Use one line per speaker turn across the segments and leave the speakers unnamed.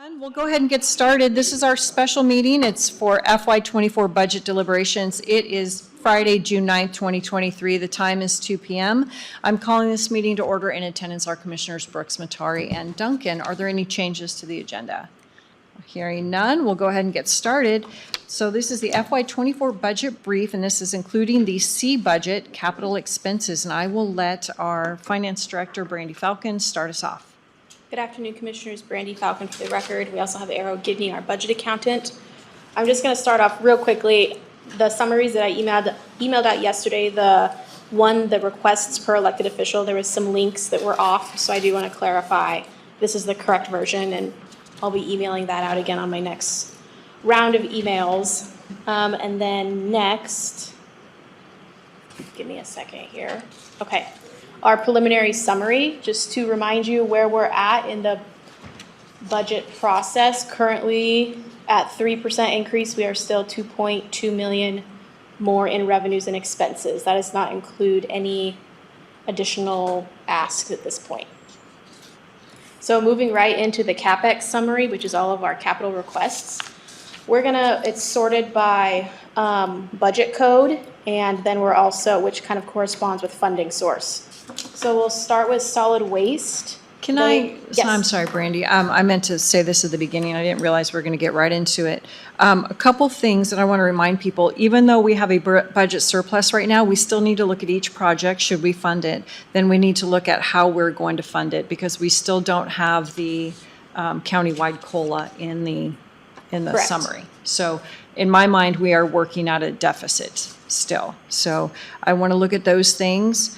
We'll go ahead and get started. This is our special meeting. It's for FY24 budget deliberations. It is Friday, June 9th, 2023. The time is 2 p.m. I'm calling this meeting to order. In attendance are Commissioners Brooks, Matari, and Duncan. Are there any changes to the agenda? Hearing none, we'll go ahead and get started. So this is the FY24 budget brief, and this is including the C budget capital expenses. And I will let our Finance Director, Brandy Falcon, start us off.
Good afternoon, Commissioners. Brandy Falcon for the record. We also have Arrow Gidney, our budget accountant. I'm just going to start off real quickly. The summaries that I emailed out yesterday, the requests per elected official, there was some links that were off, so I do want to clarify this is the correct version, and I'll be emailing that out again on my next round of emails. And then next, give me a second here. Okay. Our preliminary summary, just to remind you where we're at in the budget process. Currently at 3% increase, we are still 2.2 million more in revenues and expenses. That does not include any additional asks at this point. So moving right into the CAPEX summary, which is all of our capital requests. It's sorted by budget code, and then we're also, which kind of corresponds with funding source. So we'll start with solid waste.
Yes. I'm sorry, Brandy. I meant to say this at the beginning. I didn't realize we were going to get right into it. A couple things that I want to remind people, even though we have a budget surplus right now, we still need to look at each project. Should we fund it? Then we need to look at how we're going to fund it, because we still don't have the countywide COLA in the
Correct.
Summary. So in my mind, we are working at a deficit still. So I want to look at those things.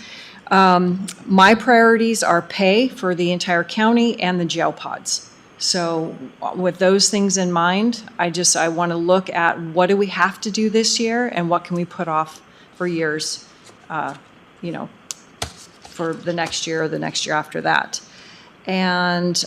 My priorities are pay for the entire county and the jail pods. So with those things in mind, I want to look at what do we have to do this year and what can we put off for years, for the next year or the next year after that. And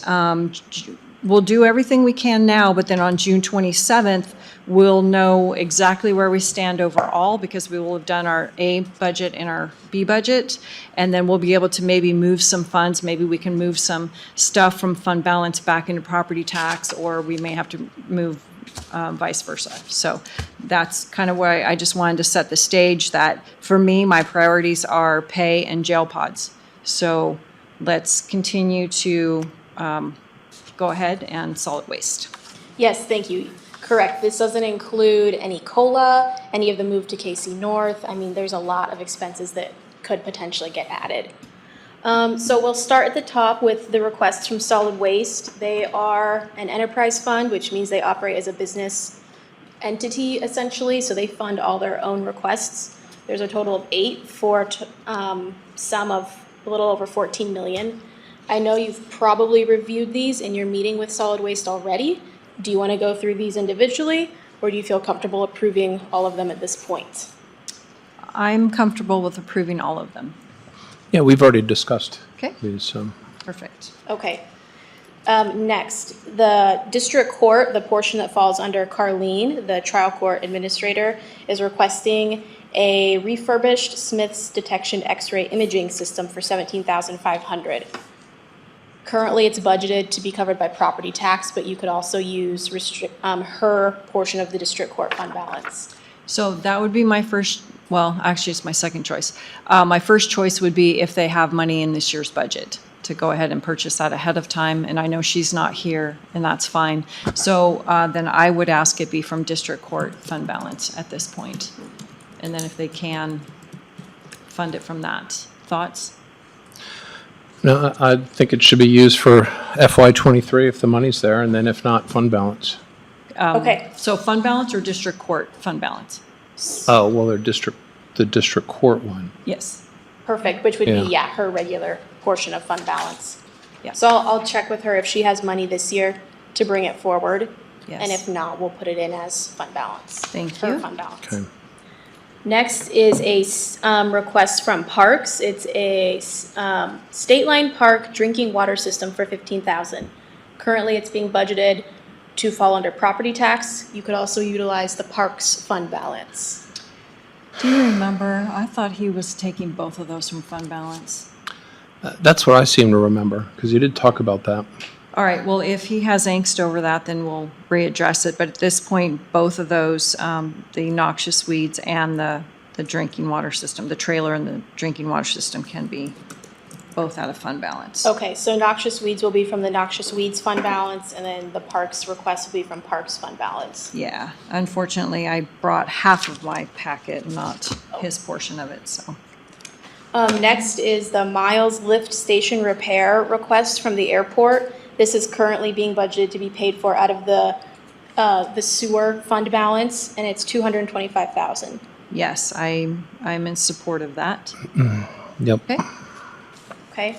we'll do everything we can now, but then on June 27th, we'll know exactly where we stand overall, because we will have done our A budget and our B budget, and then we'll be able to maybe move some funds. Maybe we can move some stuff from fund balance back into property tax, or we may have to move vice versa. So that's kind of why I just wanted to set the stage that for me, my priorities are pay and jail pods. So let's continue to go ahead and solid waste.
Yes, thank you. Correct. This doesn't include any COLA, any of the move to KC North. I mean, there's a lot of expenses that could potentially get added. So we'll start at the top with the requests from solid waste. They are an enterprise fund, which means they operate as a business entity, essentially. So they fund all their own requests. There's a total of 8 for sum of a little over 14 million. I know you've probably reviewed these in your meeting with solid waste already. Do you want to go through these individually, or do you feel comfortable approving all of them at this point?
I'm comfortable with approving all of them.
Yeah, we've already discussed these.
Perfect.
Okay. Next, the district court, the portion that falls under Carlene, the trial court administrator, is requesting a refurbished Smith's detection X-ray imaging system for $17,500. Currently, it's budgeted to be covered by property tax, but you could also use her portion of the district court fund balance.
So that would be my first, well, actually, it's my second choice. My first choice would be if they have money in this year's budget to go ahead and purchase that ahead of time. And I know she's not here, and that's fine. So then I would ask it be from district court fund balance at this point. And then if they can fund it from that. Thoughts?
No, I think it should be used for FY23 if the money's there, and then if not, fund balance.
Okay.
So fund balance or district court fund balance?
Oh, well, the district court one.
Yes.
Perfect, which would be, her regular portion of fund balance.
Yeah.
So I'll check with her if she has money this year to bring it forward.
Yes.
And if not, we'll put it in as fund balance.
Thank
Her
you.
fund balance.
Okay.
Next is a request from Parks. It's a State Line Park drinking water system for $15,000. Currently, it's being budgeted to fall under property tax. You could also utilize the Parks fund balance.
Do you remember? I thought he was taking both of those from fund balance.
That's what I seem to remember, because you did talk about that.
All right, well, if he has angst over that, then we'll readdress it. But at this point, both of those, the noxious weeds and the drinking water system, the trailer and the drinking water system can be both out of fund balance.
Okay, so noxious weeds will be from the noxious weeds fund balance, and then the parks request will be from parks fund balance.
Yeah, unfortunately, I brought half of my packet, not his portion of it, so.
Next is the Miles Lift Station repair request from the airport. This is currently being budgeted to be paid for out of the sewer fund balance, and it's $225,000.
Yes, I'm in support of that.
Yep.
Okay,
Okay.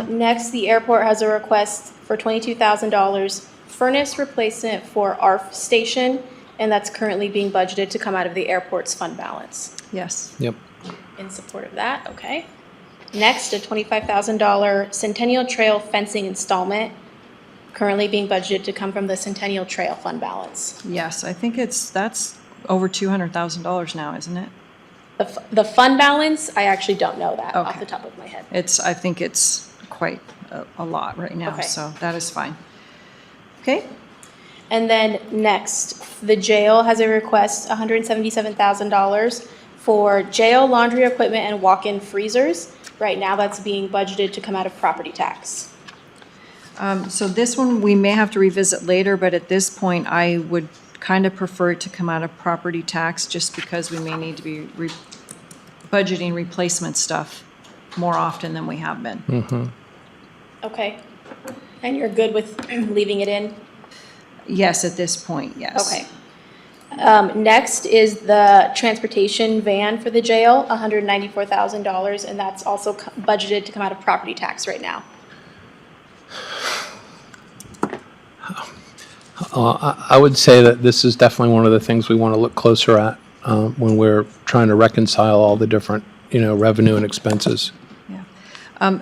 Next, the airport has a request for $22,000 furnace replacement for ARF station, and that's currently being budgeted to come out of the airport's fund balance.
yes.
Yep.
In support of that, okay. Next, a $25,000 Centennial Trail fencing installment, currently being budgeted to come from the Centennial Trail fund balance.
Yes, I think that's over $200,000 now, isn't it?
The fund balance, I actually don't know that off
Okay.
the top of my head.
I think it's quite a lot right now,
Okay.
so that is fine. Okay,
And then next, the jail has a request, $177,000 for jail laundry equipment and walk-in freezers. Right now, that's being budgeted to come out of property tax.
so this one, we may have to revisit later, but at this point, I would kind of prefer it to come out of property tax, just because we may need to be budgeting replacement stuff more often than we have been.
Okay. And you're good with leaving it in?
Yes, at this point, yes.
Okay. Next is the transportation van for the jail, $194,000, and that's also budgeted to come out of property tax right now.
I would say that this is definitely one of the things we want to look closer at when we're trying to reconcile all the different, revenue and expenses.
Yeah.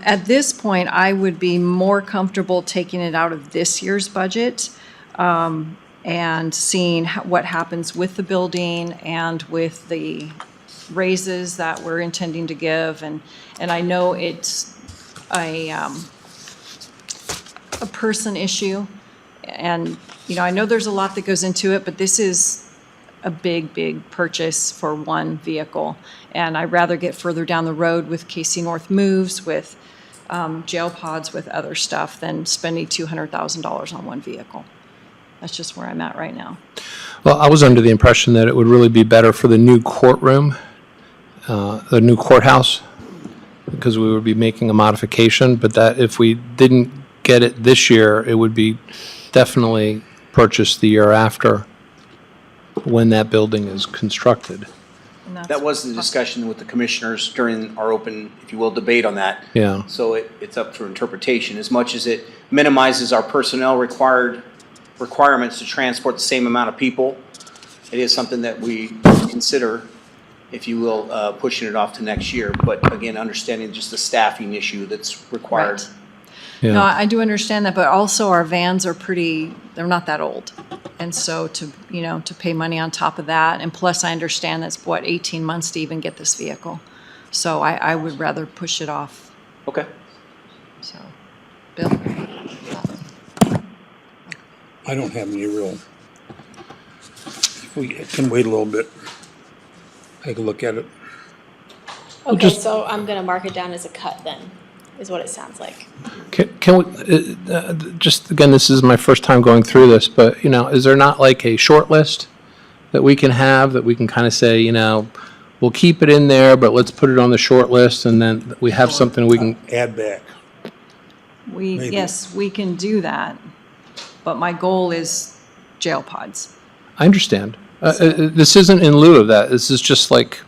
At this point, I would be more comfortable taking it out of this year's budget and seeing what happens with the building and with the raises that we're intending to give. And I know it's a person issue. And, I know there's a lot that goes into it, but this is a big, big purchase for one vehicle. And I'd rather get further down the road with KC North moves, with jail pods, with other stuff, than spending $200,000 on one vehicle. That's just where I'm at right now.
Well, I was under the impression that it would really be better for the new courtroom, the new courthouse, because we would be making a modification, but that if we didn't get it this year, it would be definitely purchased the year after when that building is constructed.
And that's-
That was the discussion with the commissioners during our open, if you will, debate on that.
Yeah.
So it's up for interpretation. As much as it minimizes our personnel requirements to transport the same amount of people, it is something that we consider, if you will, pushing it off to next year. But again, understanding just the staffing issue that's required.
Right.
Yeah.
No, I do understand that, but also our vans are they're not that old. And so to pay money on top of that, and plus I understand that's 18 months to even get this vehicle. So I would rather push it off,
Okay.
so. Bill?
I don't have any real, if we can wait a little bit, take a look at it.
Okay, so I'm gonna mark it down as a cut then, is what it sounds like.
Can we, just again, this is my first time going through this, but, is there not like a short list that we can have, that we can kind of say, we'll keep it in there, but let's put it on the short list, and then we have something we can,
Add back. Maybe.
Yes, we can do that, but my goal is jail pods.
I understand. This isn't in lieu of that. This is just like,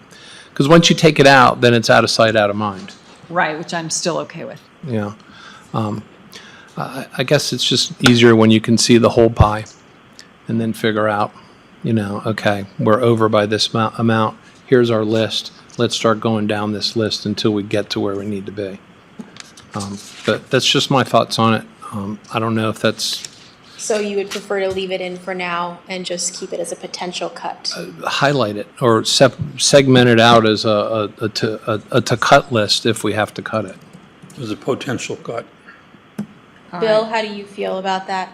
because once you take it out, then it's out of sight, out of mind.
Right, which I'm still okay with.
Yeah. I guess it's just easier when you can see the whole pie and then figure out, okay, we're over by this amount. Here's our list. Let's start going down this list until we get to where we need to be. But that's just my thoughts on it. I don't know if that's
So you would prefer to leave it in for now and just keep it as a potential cut?
highlight it or segment it out as a to cut list if we have to cut it.
There's a potential cut.
Bill, how do you feel about that?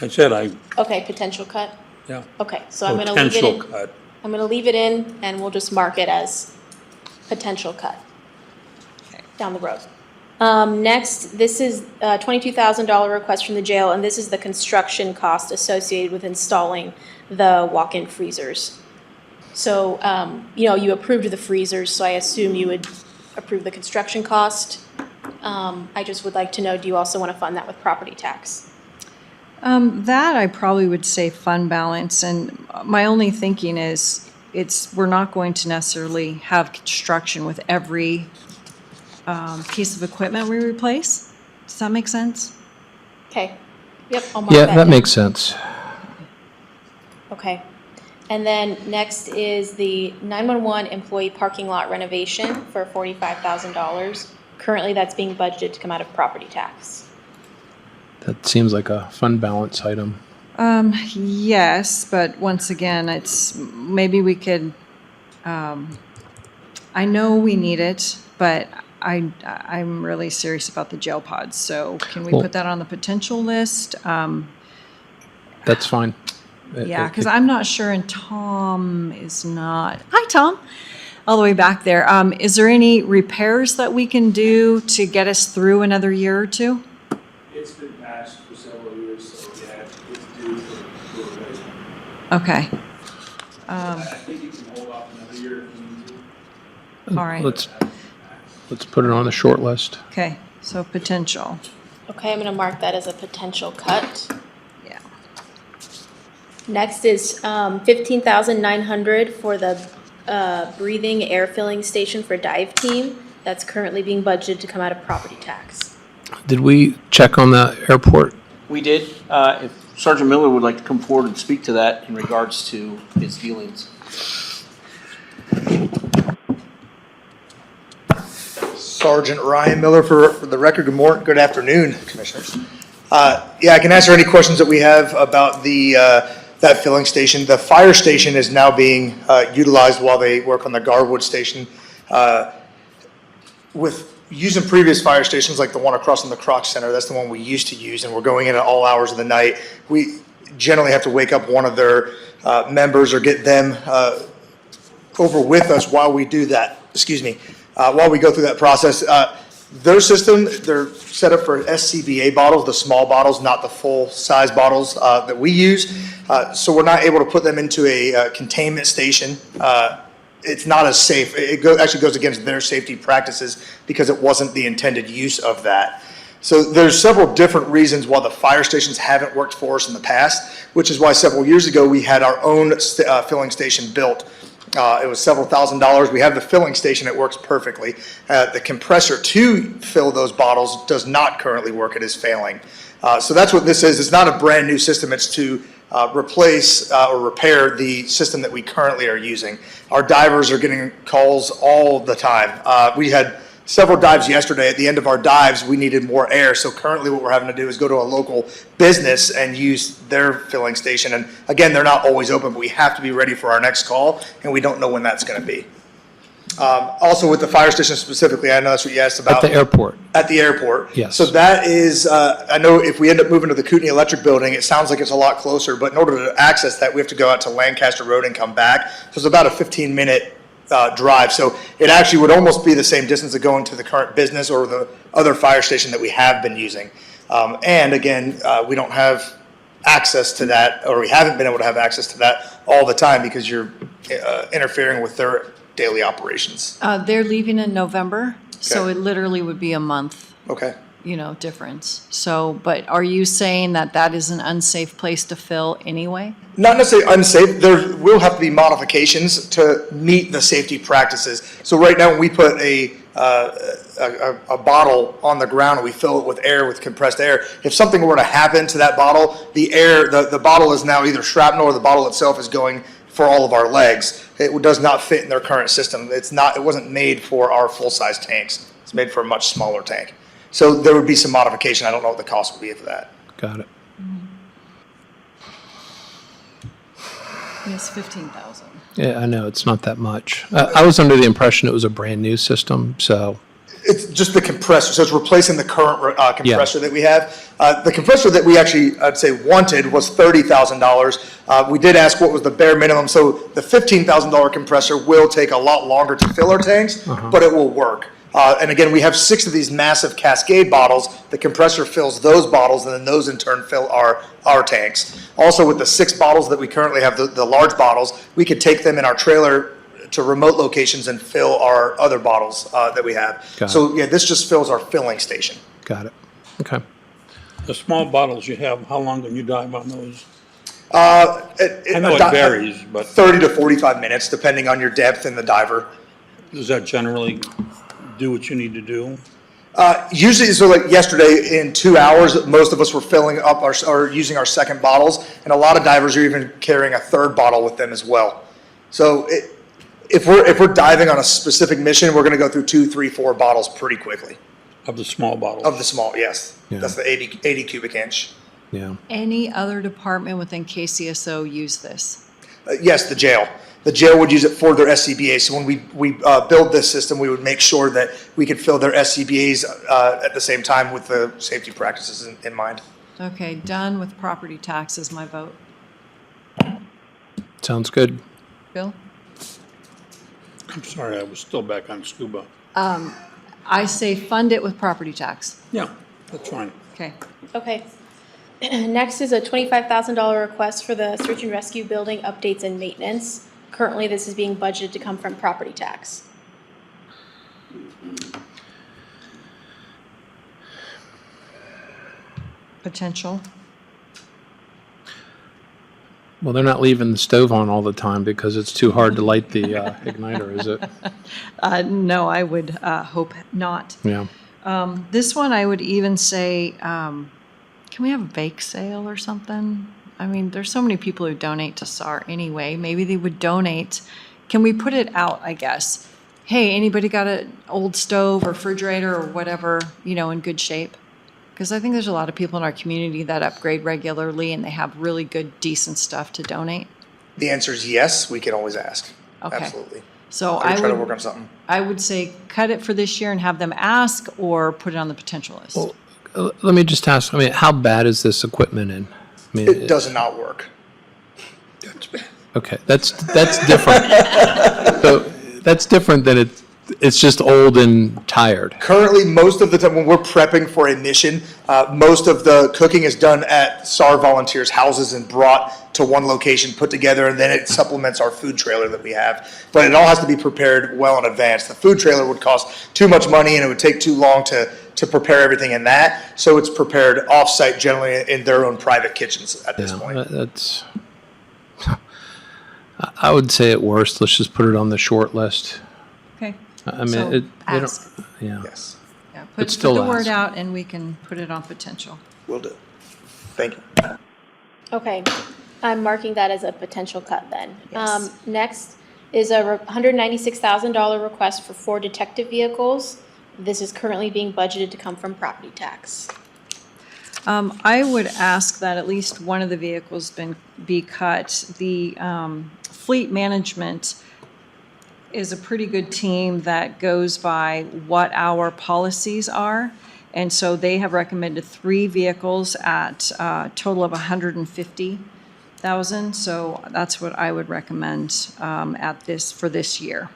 I said
Okay, potential cut?
yeah,
Okay, so I'm gonna leave it
potential
in.
cut.
I'm gonna leave it in and we'll just mark it as potential cut down the road. Next, this is a $22,000 request from the jail, and this is the construction cost associated with installing the walk-in freezers. So, you approved the freezers, so I assume you would approve the construction cost. I just would like to know, do you also want to fund that with property tax?
That I probably would say fund balance, and my only thinking is we're not going to necessarily have construction with every piece of equipment we replace. Does that make sense?
Okay, yep, I'll mark
Yeah,
that
that
down.
makes sense.
Okay, and then next is the 911 employee parking lot renovation for $45,000. Currently, that's being budgeted to come out of property tax.
That seems like a fund balance item.
Yes, but once again, maybe we could, I know we need it, but I'm really serious about the jail pods, so can we
Well-
put that on the potential list?
That's fine.
Yeah, because I'm not sure, and Tom is not. Hi, Tom, all the way back there. Is there any repairs that we can do to get us through another year or two?
It's been patched for several years, so yeah, it's due for replacement.
Okay,
I think you can hold off another year if you need to.
all right.
Let's put it on the short list.
Okay, so potential,
Okay, I'm gonna mark that as a potential cut.
yeah.
Next is 15,900 for the breathing air filling station for dive team. That's currently being budgeted to come out of property tax.
Did we check on the airport?
We did. If Sergeant Miller would like to come forward and speak to that in regards to his feelings.
Sergeant Ryan Miller for the record. Good morning, good afternoon, Commissioners. Yeah, I can answer any questions that we have about that filling station. The fire station is now being utilized while they work on the Garwood station. With using previous fire stations like the one across from the Croc Center, that's the one we used to use, and we're going in at all hours of the night. We generally have to wake up one of their members or get them over with us while we do that, while we go through that process. Their system, they're set up for SCBA bottles, the small bottles, not the full-size bottles that we use. So we're not able to put them into a containment station. It's not as safe. It actually goes against their safety practices because it wasn't the intended use of that. So there's several different reasons why the fire stations haven't worked for us in the past, which is why several years ago we had our own filling station built. It was several $1,000s. We have the filling station. It works perfectly. The compressor to fill those bottles does not currently work. It is failing. So that's what this is. It's not a brand new system. It's to replace or repair the system that we currently are using. Our divers are getting calls all the time. We had several dives yesterday. At the end of our dives, we needed more air. So currently what we're having to do is go to a local business and use their filling station. And again, they're not always open, but we have to be ready for our next call, and we don't know when that's going to be. Also with the fire station specifically, I know that's what you asked about.
At the airport?
At the airport.
Yes.
So that is, I know if we end up moving to the Kootenai Electric Building, it sounds like it's a lot closer, but in order to access that, we have to go out to Lancaster Road and come back. So it's about a 15-minute drive. So it actually would almost be the same distance of going to the current business or the other fire station that we have been using. And again, we don't have access to that, or we haven't been able to have access to that all the time because you're interfering with their daily operations.
They're leaving in November, so
Okay.
it literally would be a month,
Okay.
difference. So, but are you saying that that is an unsafe place to fill anyway?
Not necessarily unsafe. There will have to be modifications to meet the safety practices. So right now, when we put a bottle on the ground and we fill it with air, with compressed air, if something were to happen to that bottle, the bottle is now either shrapnel or the bottle itself is going for all of our legs. It does not fit in their current system. It wasn't made for our full-size tanks. It's made for a much smaller tank. So there would be some modification. I don't know what the cost would be for that.
Got it.
Yes, 15,000.
Yeah, I know, it's not that much. I was under the impression it was a brand-new system, so,
It's just the compressor, so it's replacing the current compressor that we have. The compressor that we actually, I'd say, wanted was $30,000. We did ask what was the bare minimum, so the $15,000 compressor will take a lot longer to fill our tanks, but it will work. And again, we have 6 of these massive Cascade bottles. The compressor fills those bottles, and then those in turn fill our tanks. Also, with the 6 bottles that we currently have, the large bottles, we could take them in our trailer to remote locations and fill our other bottles that we have.
Got
So yeah, this just fills our filling station.
Got it. Okay.
The small bottles you have, how long can you dive on those?
I
I know it varies, but
30 to 45 minutes, depending on your depth and the diver.
does that generally do what you need to do?
Usually, so like yesterday, in 2 hours, most of us were filling up or using our second bottles, and a lot of divers are even carrying a third bottle with them as well. So if we're diving on a specific mission, we're going to go through 2, 3, 4 bottles pretty quickly.
Of the small bottles?
Of the small, yes.
Yeah.
That's the 80 cubic inch.
Yeah.
Any other department within KCSO use this?
Yes, the jail. The jail would use it for their SCBA. So when we build this system, we would make sure that we could fill their SCBAs at the same time with the safety practices in mind.
Okay, done with property tax is my vote.
Sounds good.
Bill?
I'm sorry, I was still back on scuba.
I say fund it with property tax.
Yeah, that's fine.
Okay.
Okay. Next is a $25,000 request for the search and rescue building updates and maintenance. Currently, this is being budgeted to come from property tax.
Potential.
Well, they're not leaving the stove on all the time because it's too hard to light the igniter, is it?
No, I would hope not.
Yeah.
This one, I would even say, can we have a bake sale or something? I mean, there's so many people who donate to SAR anyway. Maybe they would donate. Can we put it out, I guess? Hey, anybody got an old stove or refrigerator or whatever, in good shape? Because I think there's a lot of people in our community that upgrade regularly and they have really good, decent stuff to donate.
The answer is yes. We can always ask.
Okay.
Absolutely.
So
I
I
try to work
would,
on something.
I would say cut it for this year and have them ask or put it on the potential list.
Well, let me just ask, how bad is this equipment in?
It does not work.
That's bad.
Okay, that's different. So that's different than it's just old and tired.
Currently, most of the time when we're prepping for a mission, most of the cooking is done at SAR volunteers' houses and brought to one location, put together, and then it supplements our food trailer that we have. But it all has to be prepared well in advance. The food trailer would cost too much money and it would take too long to prepare everything in that. So it's prepared off-site, generally in their own private kitchens at this point.
That's. I would say at worst, let's just put it on the short list.
Okay.
I mean,
So
they don't-
ask.
yeah.
Yes,
Yeah,
But
put
still
the word
ask.
out and we can put it on potential.
will do. Thank you.
Okay, I'm marking that as a potential cut then.
Yes.
Next is a $196,000 request for 4 detective vehicles. This is currently being budgeted to come from property tax.
I would ask that at least one of the vehicles be cut. The fleet management is a pretty good team that goes by what our policies are. And so they have recommended 3 vehicles at a total of $150,000. So that's what I would recommend for this year.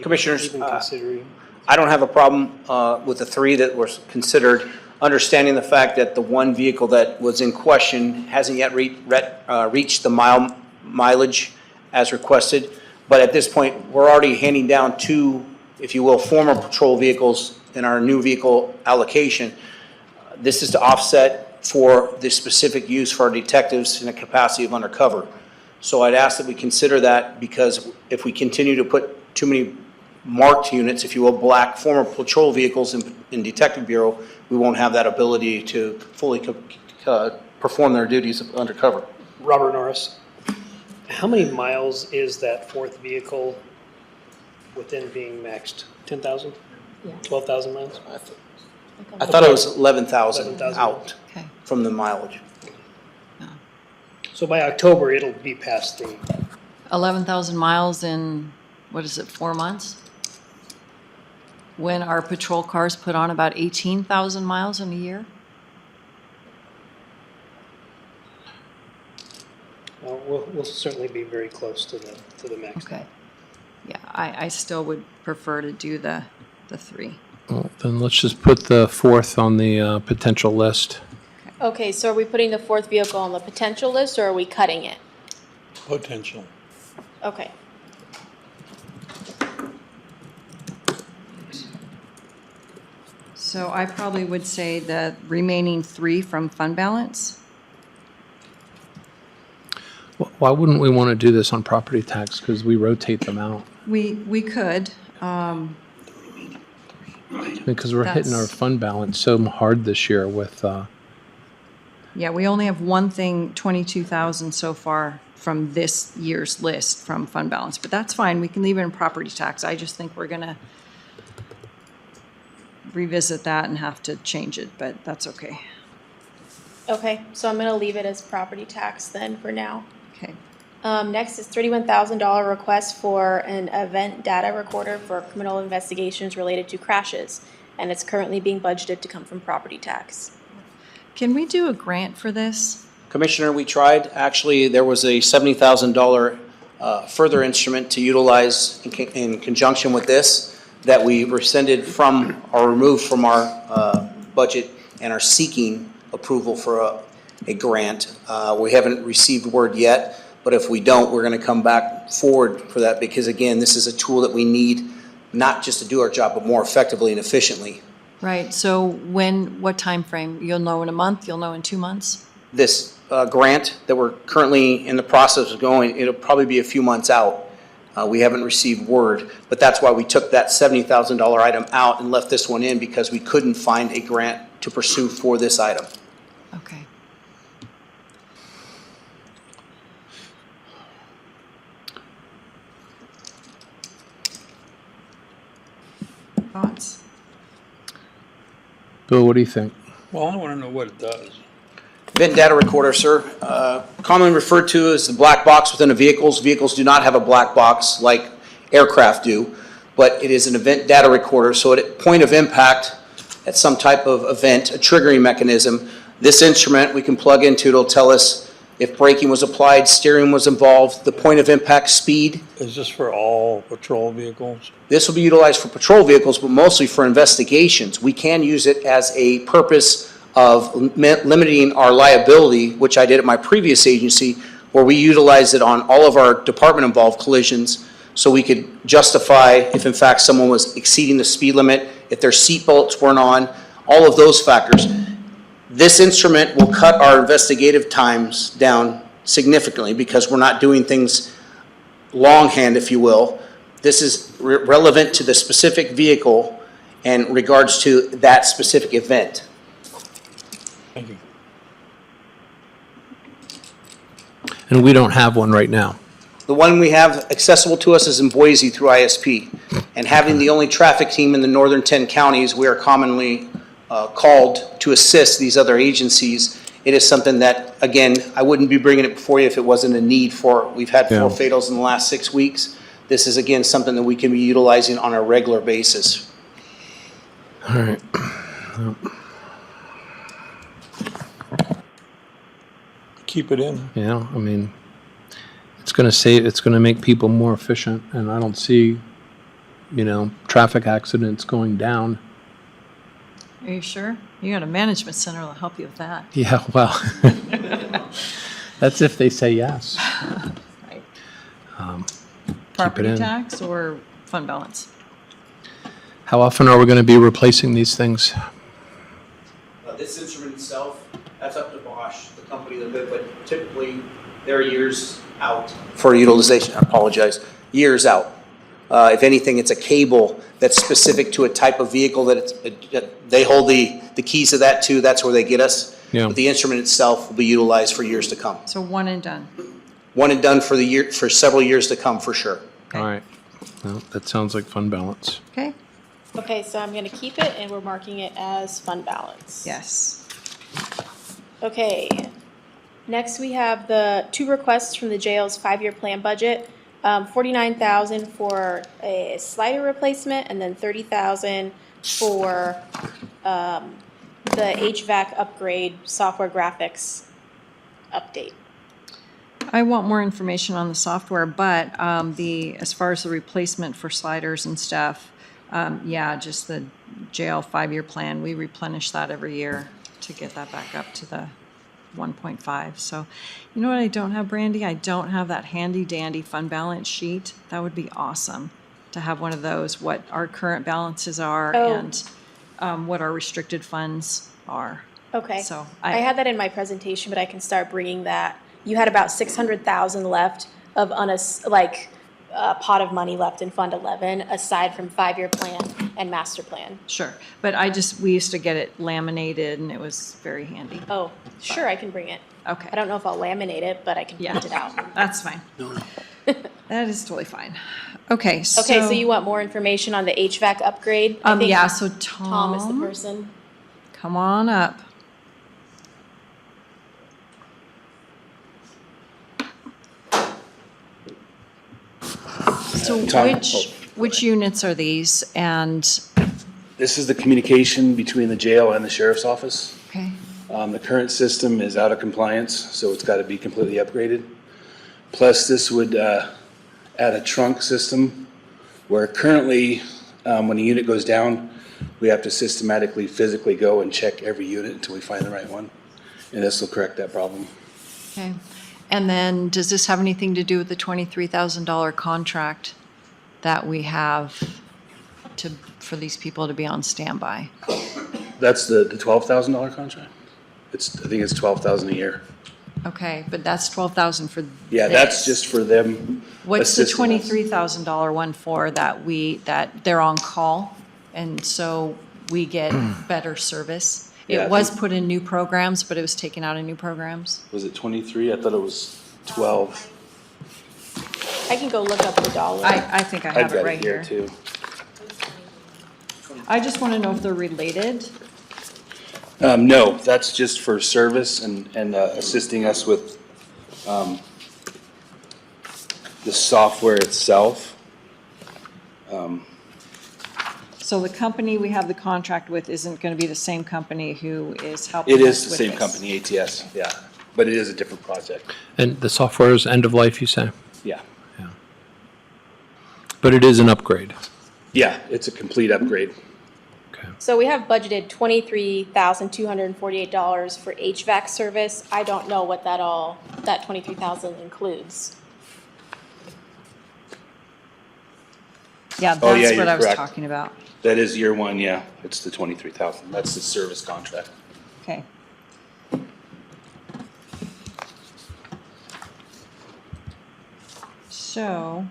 Commissioners,
Even considering.
I don't have a problem with the 3 that were considered, understanding the fact that the one vehicle that was in question hasn't yet reached the mileage as requested. But at this point, we're already handing down 2, if you will, former patrol vehicles in our new vehicle allocation. This is to offset for the specific use for our detectives in the capacity of undercover. So I'd ask that we consider that, because if we continue to put too many marked units, if you will, black former patrol vehicles in Detective Bureau, we won't have that ability to fully perform their duties of undercover.
Robert Norris, how many miles is that 4th vehicle within being maxed? 10,000?
Yeah.
12,000 miles?
I thought it was 11,000
11,000.
out
Okay.
from the mileage.
So by October, it'll be past the,
11,000 miles in, what is it, 4 months? When our patrol cars put on about 18,000 miles in a year?
Well, we'll certainly be very close to the max.
Okay. Yeah, I still would prefer to do the 3.
Well, then let's just put the 4th on the potential list.
Okay, so are we putting the fourth vehicle on the potential list, or are we cutting it?
Potential.
Okay.
So I probably would say the remaining 3 from fund balance.
Why wouldn't we want to do this on property tax? Because we rotate them out.
We could,
Because we're hitting our
That's-
fund balance so hard this year with,
yeah, we only have one thing, 22,000 so far from this year's list from fund balance, but that's fine. We can leave it in property tax. I just think we're gonna revisit that and have to change it, but that's okay.
Okay, so I'm gonna leave it as property tax then for now.
Okay.
Next is $31,000 request for an event data recorder for criminal investigations related to crashes, and it's currently being budgeted to come from property tax.
Can we do a grant for this?
Commissioner, we tried. Actually, there was a $70,000 further instrument to utilize in conjunction with this that we rescinded from or removed from our budget and are seeking approval for a grant. We haven't received word yet, but if we don't, we're going to come back forward for that because, again, this is a tool that we need not just to do our job, but more effectively and efficiently.
Right, so what time frame? You'll know in a month, you'll know in 2 months?
This grant that we're currently in the process of going, it'll probably be a few months out. We haven't received word, but that's why we took that $70,000 item out and left this one in because we couldn't find a grant to pursue for this item.
Okay. Thoughts?
Bill, what do you think?
Well, I want to know what it does.
Event data recorder, sir, commonly referred to as the black box within a vehicles. Vehicles do not have a black box like aircraft do, but it is an event data recorder. So at point of impact, at some type of event, a triggering mechanism, this instrument we can plug into, it'll tell us if braking was applied, steering was involved, the point of impact speed.
Is this for all patrol vehicles?
This will be utilized for patrol vehicles, but mostly for investigations. We can use it as a purpose of limiting our liability, which I did at my previous agency, where we utilized it on all of our department-involved collisions, so we could justify if in fact someone was exceeding the speed limit, if their seat belts weren't on, all of those factors. This instrument will cut our investigative times down significantly because we're not doing things longhand, if you will. This is relevant to the specific vehicle and regards to that specific event.
Thank you.
And we don't have one right now.
The one we have accessible to us is in Boise through ISP. And having the only traffic team in the northern 10 counties, we are commonly called to assist these other agencies. It is something that, again, I wouldn't be bringing it before you if it wasn't a need for. We've had 4
Yeah.
fatals in the last 6 weeks. This is, again, something that we can be utilizing on a regular basis.
All right.
Keep it in.
Yeah, I mean, it's going to make people more efficient, and I don't see, traffic accidents going down.
Are you sure? You got a management center that'll help you with that.
Yeah, well, that's if they say yes.
Right.
Keep it
Property
in.
tax or fund balance?
How often are we going to be replacing these things?
This instrument itself, that's up to Bosch, the company that did, but typically they're years out. For utilization, I apologize, years out. If anything, it's a cable that's specific to a type of vehicle that they hold the keys to that too, that's where they get us.
Yeah.
But the instrument itself will be utilized for years to come.
So one and done.
One and done for several years to come, for sure.
Okay.
All right. Well, that sounds like fund balance.
Okay?
Okay, so I'm gonna keep it and we're marking it as fund balance.
Yes.
Okay, next we have the 2 requests from the jail's 5-year plan budget. 49,000 for a slider replacement, and then 30,000 for the HVAC upgrade, software graphics update.
I want more information on the software, but as far as the replacement for sliders and stuff, yeah, just the jail 5-year plan, we replenish that every year to get that back up to the 1.5. So, you know what I don't have, Brandy? I don't have that handy dandy fund balance sheet. That would be awesome to have one of those, what our current balances are
Oh.
and what our restricted funds are.
Okay.
So
I had that in my presentation, but I can start bringing that. You had about 600,000 left of pot of money left in Fund 11, aside from 5-year plan and master plan.
Sure, but we used to get it laminated and it was very handy.
Oh, sure, I can bring it.
Okay.
I don't know if I'll laminate it, but I can
Yeah,
print it out.
that's fine. That is totally fine. Okay, so.
Okay, so you want more information on the HVAC upgrade? I think
Yeah, so
Tom is the person.
come on up. So
Tom,
which units are these and,
This is the communication between the jail and the sheriff's office.
okay,
The current system is out of compliance, so it's got to be completely upgraded. Plus, this would add a trunk system where currently, when a unit goes down, we have to systematically, physically go and check every unit until we find the right one. And this will correct that problem.
okay. And then, does this have anything to do with the $23,000 contract that we have for these people to be on standby?
That's the $12,000 contract? I think it's $12,000 a year.
Okay, but that's $12,000 for
Yeah, that's
this.
just for them.
What's the
assisting us.
$23,000 one for that they're on call, and so we get better service?
Yeah, I
It was
think-
put in new programs, but it was taken out of new programs?
Was it 23? I thought it was 12.
I can go look up the dollar.
I think I
I've
have it
got
right
it here
here.
too.
I just want to know if they're related.
No, that's just for service and assisting us with the software itself.
So the company we have the contract with isn't going to be the same company who is helping
It
us
is the
with
same
this.
company, ATS, yeah, but it is a different project,
And the software is end of life, you say?
yeah.
But it is an upgrade.
Yeah, it's a complete upgrade.
Okay.
So we have budgeted $23,248 for HVAC service. I don't know what that 23,000 includes.
Yeah,
Oh, yeah,
that's what
you're
I was
correct.
talking about.
That is year one, yeah, it's the 23,000, that's the service contract.
Okay. So,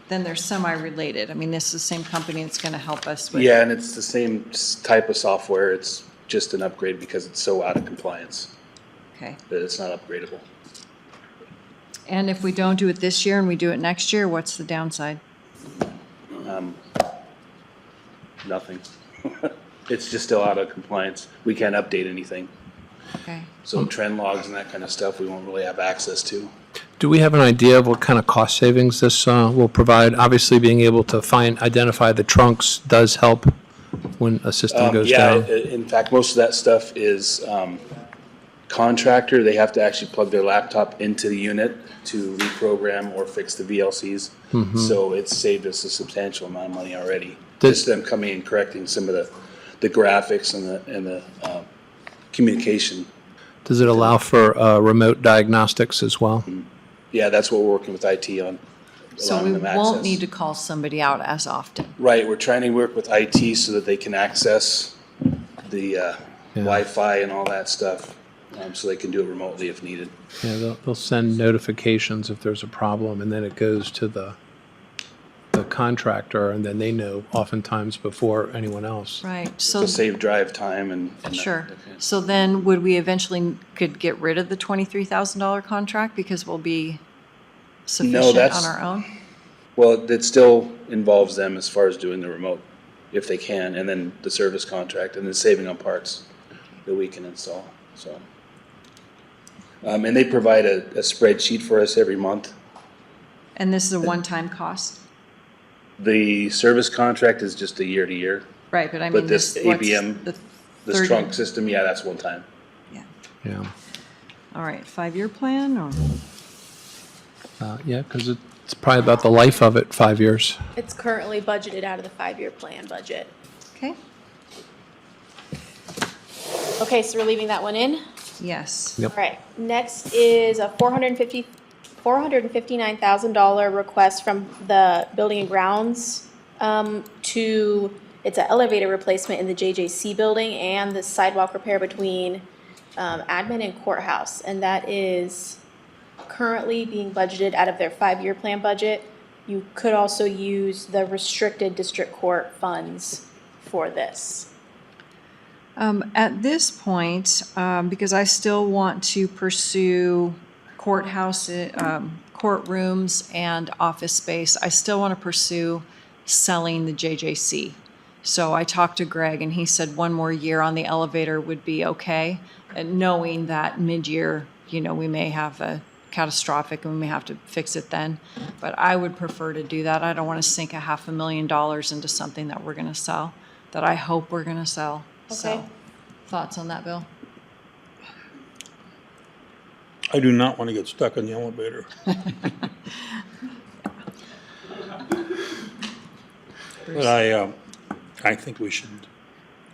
then they're semi-related. I mean, this is the same company that's going to help us with.
Yeah, and it's the same type of software, it's just an upgrade because it's so out of compliance
Okay.
that it's not upgradable.
And if we don't do it this year and we do it next year, what's the downside?
Nothing. It's just still out of compliance. We can't update anything.
Okay.
So trend logs and that kind of stuff, we won't really have access to.
Do we have an idea of what kind of cost savings this will provide? Obviously, being able to identify the trunks does help when a system goes
Yeah,
down.
in fact, most of that stuff is contractor. They have to actually plug their laptop into the unit to reprogram or fix the VLCs. So it's saved us a substantial amount of money already.
Does-
Just them coming and correcting some of the graphics and the communication.
Does it allow for remote diagnostics as well?
Yeah, that's what we're working with IT on.
So we
allowing them
won't
access.
need to call somebody out as often.
Right, we're trying to work with IT so that they can access the Wi-Fi and all that stuff, so they can do it remotely if needed.
Yeah, they'll send notifications if there's a problem, and then it goes to the contractor, and then they know oftentimes before anyone else.
Right,
To
so,
save drive time and.
sure. So then would we eventually could get rid of the $23,000 contract because we'll be sufficient
that's-
on our own?
Well, it still involves them as far as doing the remote, if they can, and then the service contract, and then saving on parts that we can install, so. And they provide a spreadsheet for us every month.
And this is a one-time cost?
The service contract is just a year to year.
Right, but I mean,
But this
what's
ABM,
the
this
30
trunk system, yeah, that's one time.
Yeah,
Yeah,
all right, 5-year plan, or,
yeah, because it's probably about the life of it, 5 years.
It's currently budgeted out of the 5-year plan budget.
okay,
Okay, so we're leaving that one in?
yes.
Yep.
All right, next is a $459,000 request from the Building and Grounds it's an elevator replacement in the JJC building and the sidewalk repair between admin and courthouse. And that is currently being budgeted out of their 5-year plan budget. You could also use the restricted district court funds for this.
At this point, because I still want to pursue courthouse, courtrooms and office space, I still want to pursue selling the JJC. So I talked to Greg and he said one more year on the elevator would be okay, and knowing that mid-year, we may have a catastrophic and we may have to fix it then. But I would prefer to do that. I don't want to sink $500,000 into something that we're going to sell, that I hope we're going to sell. So,
Okay.
thoughts on that, Bill?
I do not want to get stuck in the elevator. But I think we should,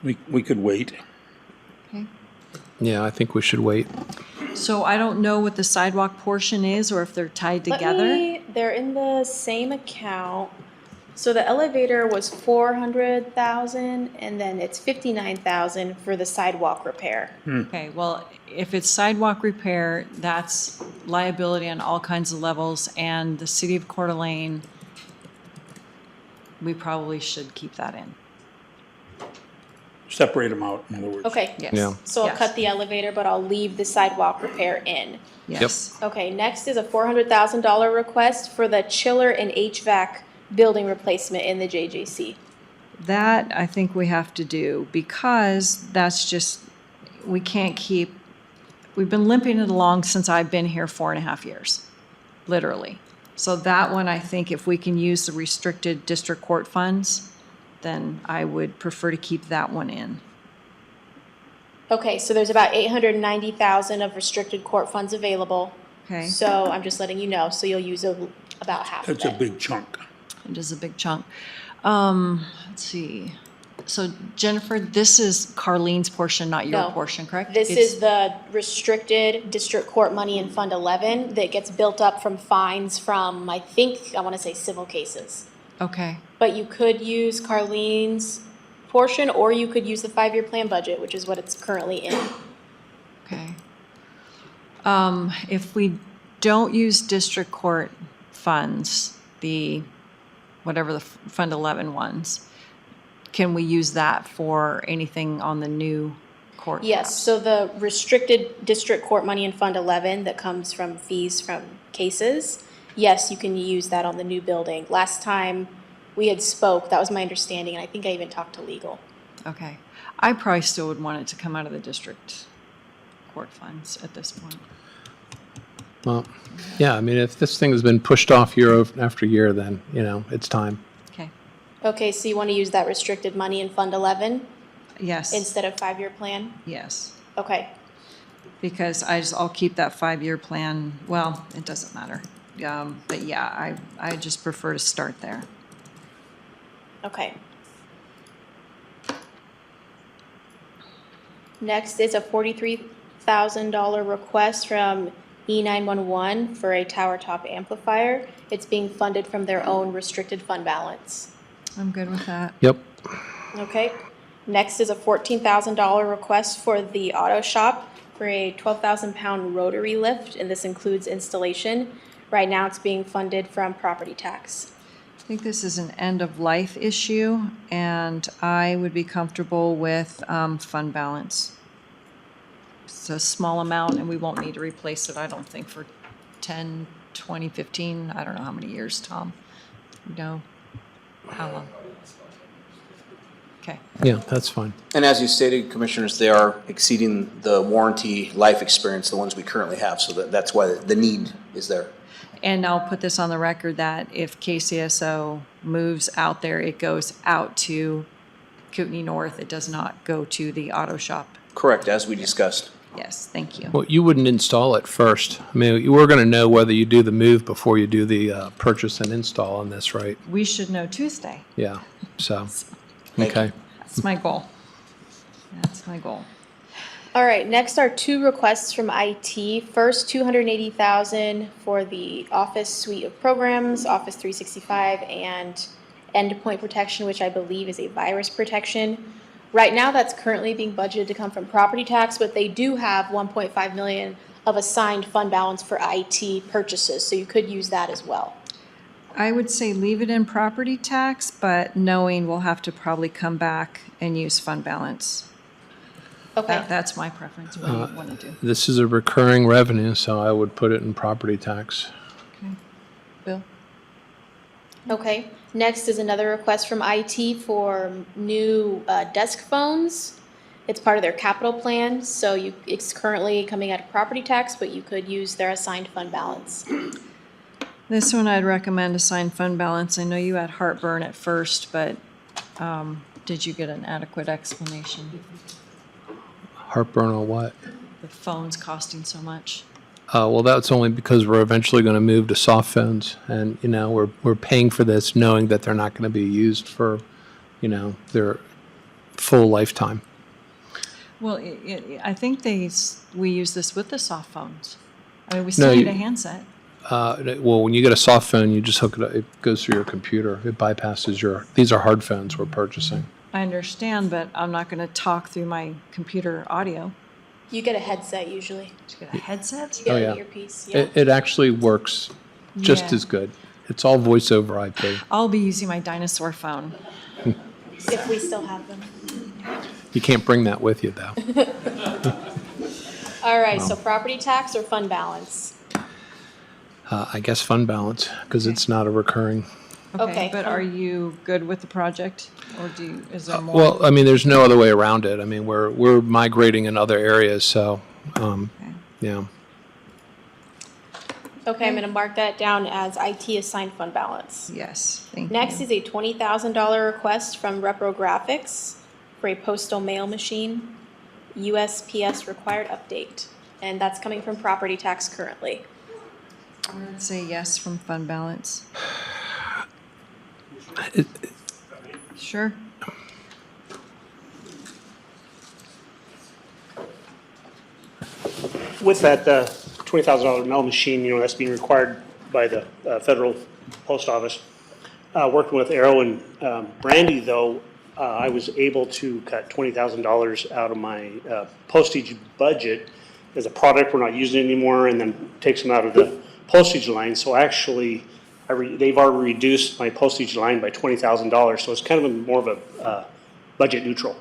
we could wait.
Okay.
Yeah, I think we should wait.
So I don't know what the sidewalk portion is or if they're tied together.
They're in the same account. So the elevator was 400,000 and then it's 59,000 for the sidewalk repair.
Okay, well, if it's sidewalk repair, that's liability on all kinds of levels, and the city of Coeur d'Alene, we probably should keep that in.
Separate them out, in other words.
Okay.
Yes.
Yeah.
So I'll
Yes.
cut the elevator, but I'll leave the sidewalk repair in.
Yes.
Okay, next is a $400,000 request for the chiller and HVAC building replacement in the JJC.
That I think we have to do, because that's just, we can't keep, we've been limping it along since I've been here 4.5 years, literally. So that one, I think if we can use the restricted district court funds, then I would prefer to keep that one in.
Okay, so there's about 890,000 of restricted court funds available.
Okay,
So I'm just letting you know, so you'll use about half of
That's a
it.
big chunk.
it is a big chunk. Let's see. So Jennifer, this is Carlene's portion, not your
No.
portion, correct?
This
It's-
is the restricted district court money in Fund 11 that gets built up from fines from, I want to say civil cases.
Okay,
But you could use Carlene's portion, or you could use the 5-year plan budget, which is what it's currently in.
okay. If we don't use district court funds, whatever the Fund 11 ones, can we use that for anything on the new courthouse?
Yes, so the restricted district court money in Fund 11 that comes from fees from cases, yes, you can use that on the new building. Last time we had spoke, that was my understanding, and I think I even talked to legal.
Okay. I probably still would want it to come out of the district court funds at this point.
Well, yeah, I mean, if this thing has been pushed off year after year, then, it's time.
Okay,
Okay, so you want to use that restricted money in Fund 11
yes,
instead of 5-year plan?
yes.
Okay,
Because I'll keep that 5-year plan, well, it doesn't matter. But yeah, I just prefer to start there.
okay. Next is a $43,000 request from E911 for a tower top amplifier. It's being funded from their own restricted fund balance.
I'm good with that.
Yep.
Okay. Next is a $14,000 request for the auto shop for a 12,000-pound rotary lift, and this includes installation. Right now, it's being funded from property tax.
I think this is an end-of-life issue, and I would be comfortable with fund balance. It's a small amount, and we won't need to replace it, I don't think, for 10, 20, 15, I don't know how many years, Tom. You know, how long? Okay.
Yeah, that's fine.
And as you stated, Commissioners, they are exceeding the warranty life experience, the ones we currently have, so that's why the need is there.
And I'll put this on the record that if KCSO moves out there, it goes out to Kootenai North. It does not go to the auto shop.
Correct, as we discussed.
Yes, thank you.
Well, you wouldn't install it first. I mean, you were going to know whether you do the move before you do the purchase and install on this, right?
We should know Tuesday.
Yeah, so,
Thank
okay.
That's my goal. That's my goal.
All right, next are two requests from IT. First, $280,000 for the Office suite of programs, Office 365, and endpoint protection, which I believe is a virus protection. Right now, that's currently being budgeted to come from property tax, but they do have 1.5 million of assigned fund balance for IT purchases, so you could use that as well.
I would say leave it in property tax, but knowing we'll have to probably come back and use fund balance.
Okay.
That's my preference. What do you want to do?
This is a recurring revenue, so I would put it in property tax.
Okay. Bill?
Okay, next is another request from IT for new desk phones. It's part of their capital plan, so it's currently coming out of property tax, but you could use their assigned fund balance.
This one I'd recommend assigned fund balance. I know you had heartburn at first, but did you get an adequate explanation?
Heartburn on what?
The phone's costing so much.
Well, that's only because we're eventually going to move to soft phones, and we're paying for this knowing that they're not going to be used for, their full lifetime.
Well, I think we use this with the soft phones. I mean, we still need a handset.
Well, when you get a soft phone, you just hook it up. It goes through your computer. It bypasses these are hard phones we're purchasing.
I understand, but I'm not going to talk through my computer audio.
You get a headset usually.
Did you get a headset?
You get
Oh,
an
yeah.
earpiece, yeah.
It actually works just
Yeah.
as good. It's all voice over IP.
I'll be using my dinosaur phone.
If we still have them.
You can't bring that with you, though.
All right, so property tax or fund balance?
I guess fund balance, because it's not a recurring.
Okay.
But are you good with the project, or is there more?
Well, I mean, there's no other way around it. I mean, we're migrating in other areas, so, yeah.
Okay, I'm gonna mark that down as IT assigned fund balance.
Yes, thank you.
Next is a $20,000 request from Repro Graphics for a postal mail machine, USPS required update. And that's coming from property tax currently.
I would say yes from fund balance. Sure.
With that $20,000 mail machine, that's being required by the federal post office. Working with Arrow and Brandy, though, I was able to cut $20,000 out of my postage budget as a product we're not using anymore, and then take some out of the postage line. So actually, they've already reduced my postage line by $20,000. So it's kind of more of a budget neutral.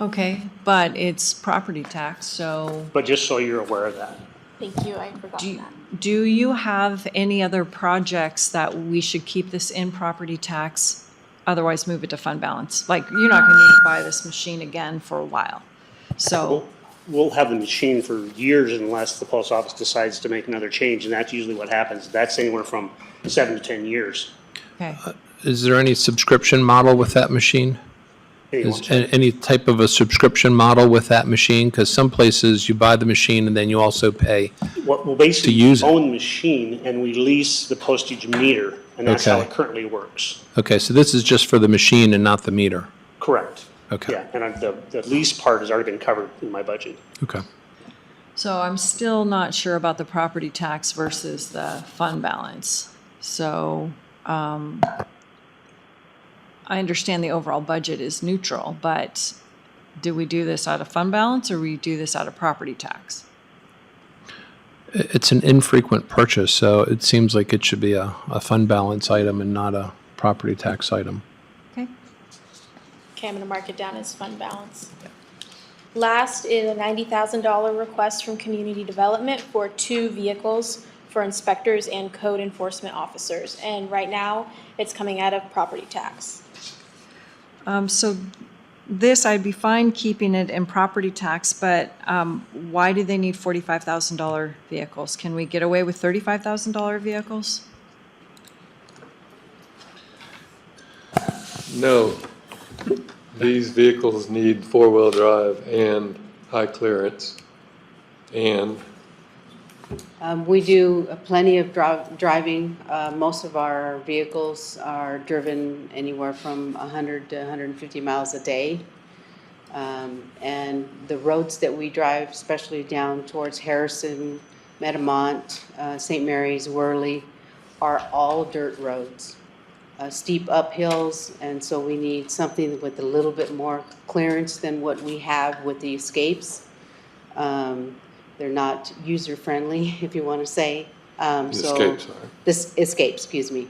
Okay, but it's property tax, so
But just so you're aware of that.
Thank you, I forgot that.
do you have any other projects that we should keep this in property tax, otherwise move it to fund balance? Like, you're not gonna need to buy this machine again for a while, so,
We'll have the machine for years unless the post office decides to make another change, and that's usually what happens. That's anywhere from 7 to 10 years.
okay.
Is there any subscription model with that machine?
Hey,
Is any type of a subscription model with that machine? Because some places you buy the machine and then you also pay.
We'll basically
use it.
own the machine and we lease the postage meter, and that's how
Okay.
it currently works.
Okay, so this is just for the machine and not the meter.
Correct.
Okay.
Yeah, and the lease part has already been covered in my budget.
Okay.
So I'm still not sure about the property tax versus the fund balance. So, I understand the overall budget is neutral, but do we do this out of fund balance or we do this out of property tax?
It's an infrequent purchase, so it seems like it should be a fund balance item and not a property tax item.
Okay.
Okay, I'm gonna mark it down as fund balance. Last is a $90,000 request from Community Development for 2 vehicles for inspectors and code enforcement officers. And right now, it's coming out of property tax.
So this, I'd be fine keeping it in property tax, but why do they need $45,000 vehicles? Can we get away with $35,000 vehicles?
No. These vehicles need four-wheel drive and high clearance. And
We do plenty of driving. Most of our vehicles are driven anywhere from 100 to 150 miles a day. And the roads that we drive, especially down towards Harrison, Metamont, St. Mary's, Worley, are all dirt roads. Steep uphills, and so we need something with a little bit more clearance than what we have with the Escapes. They're not user-friendly, if you want to say.
the Escapes are.
This Escapes, excuse me.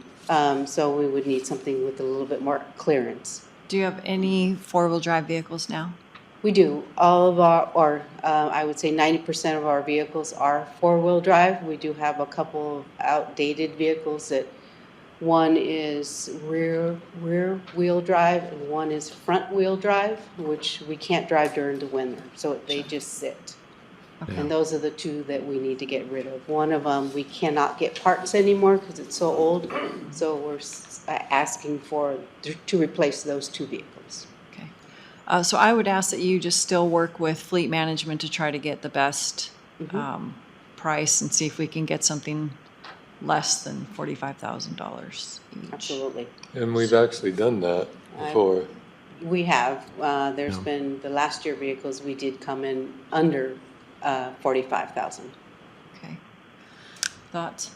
So we would need something with a little bit more clearance.
Do you have any four-wheel drive vehicles now?
We do. All of our, or I would say 90% of our vehicles are four-wheel drive. We do have a couple of outdated vehicles that one is rear wheel drive and one is front wheel drive, which we can't drive during the winter, so they just sit. And those are the two that we need to get rid of. One of them, we cannot get parts anymore because it's so old, so we're asking to replace those two vehicles.
Okay. So I would ask that you just still work with fleet management to try to get the best price and see if we can get something less than $45,000 each.
Absolutely.
And we've actually done that before.
We have. There's been, the last year vehicles, we did come in under 45,000.
Okay. Thoughts?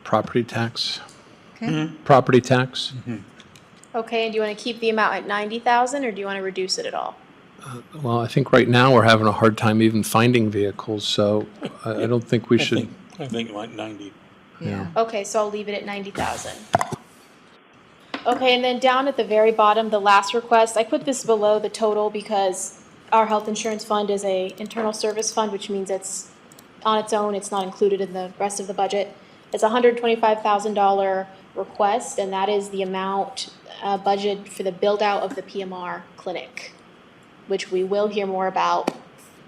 Property tax?
Okay.
Property tax?
Okay, and do you want to keep the amount at 90,000 or do you want to reduce it at all?
Well, I think right now we're having a hard time even finding vehicles, so I don't think we should.
I think like 90.
Yeah.
Okay, so I'll leave it at 90,000. Okay, and then down at the very bottom, the last request, I put this below the total because our health insurance fund is a internal service fund, which means it's on its own, it's not included in the rest of the budget. It's a $125,000 request, and that is the amount budgeted for the build-out of the PMR clinic, which we will hear more about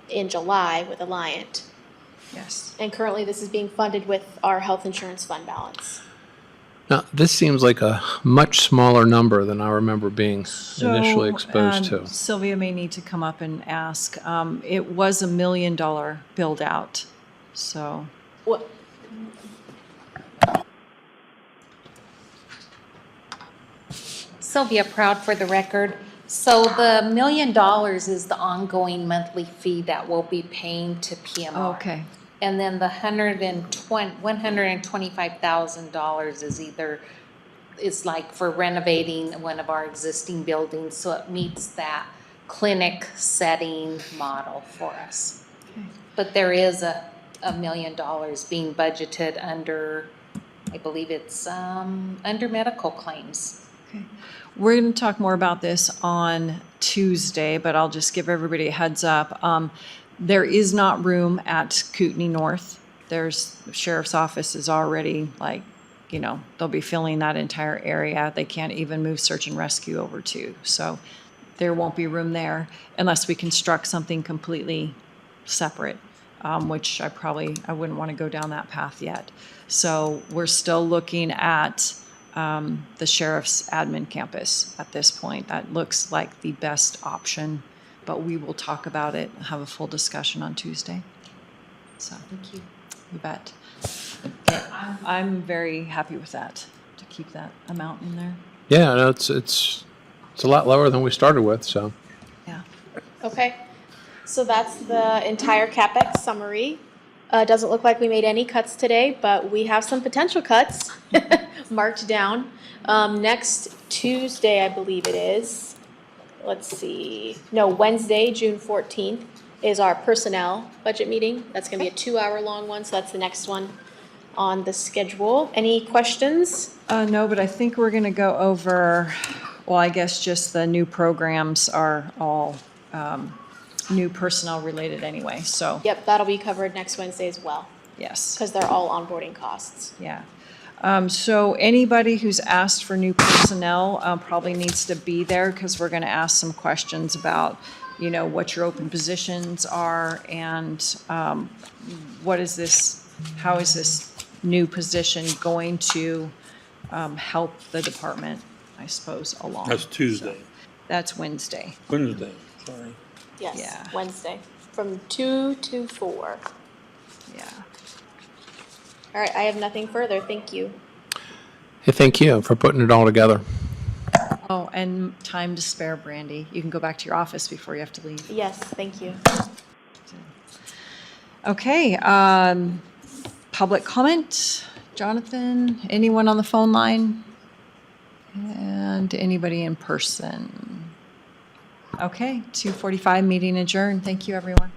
in July with Alliant.
Yes.
And currently, this is being funded with our health insurance fund balance.
Now, this seems like a much smaller number than I remember being initially exposed to.
Sylvia may need to come up and ask. It was $1 million build out, so.
What?
Sylvia Proud for the record. So the $1 million is the ongoing monthly fee that we'll be paying to PMR.
Okay.
And then the $125,000 is like for renovating one of our existing buildings, so it meets that clinic setting model for us.
Okay.
But there is a $1 million being budgeted under, I believe it's under medical claims.
Okay. We're going to talk more about this on Tuesday, but I'll just give everybody a heads up. There is not room at Kootenai North. The sheriff's office is already they'll be filling that entire area. They can't even move search and rescue over to. So there won't be room there unless we construct something completely separate, which I wouldn't want to go down that path yet. So we're still looking at the sheriff's admin campus at this point. That looks like the best option, but we will talk about it and have a full discussion on Tuesday. So,
Thank you.
you bet. Okay, I'm very happy with that, to keep that amount in there.
Yeah, no, it's a lot lower than we started with, so.
Yeah.
Okay, so that's the entire CAPEX summary. Doesn't look like we made any cuts today, but we have some potential cuts marked down. Next Tuesday, I believe it is, Wednesday, June 14th, is our personnel budget meeting. That's going to be a 2-hour-long one, so that's the next one on the schedule. Any questions?
No, but I think we're going to go over, I guess just the new programs are all new personnel related anyway, so.
Yep, that'll be covered next Wednesday as well,
Yes.
because they're all onboarding costs.
Yeah. So anybody who's asked for new personnel probably needs to be there because we're going to ask some questions about, you know, what your open positions are and what is this, how is this new position going to help the department, I suppose, along.
That's Tuesday,
That's Wednesday.
Wednesday, sorry.
Yes,
Yeah.
Wednesday, from 2 to 4.
Yeah.
All right, I have nothing further. Thank you.
Hey, thank you for putting it all together.
Oh, and time to spare, Brandy. You can go back to your office before you have to leave.
Yes, thank you.
Okay, public comment? Jonathan, anyone on the phone line? And anybody in person? Okay, 2:45, meeting adjourned. Thank you, everyone.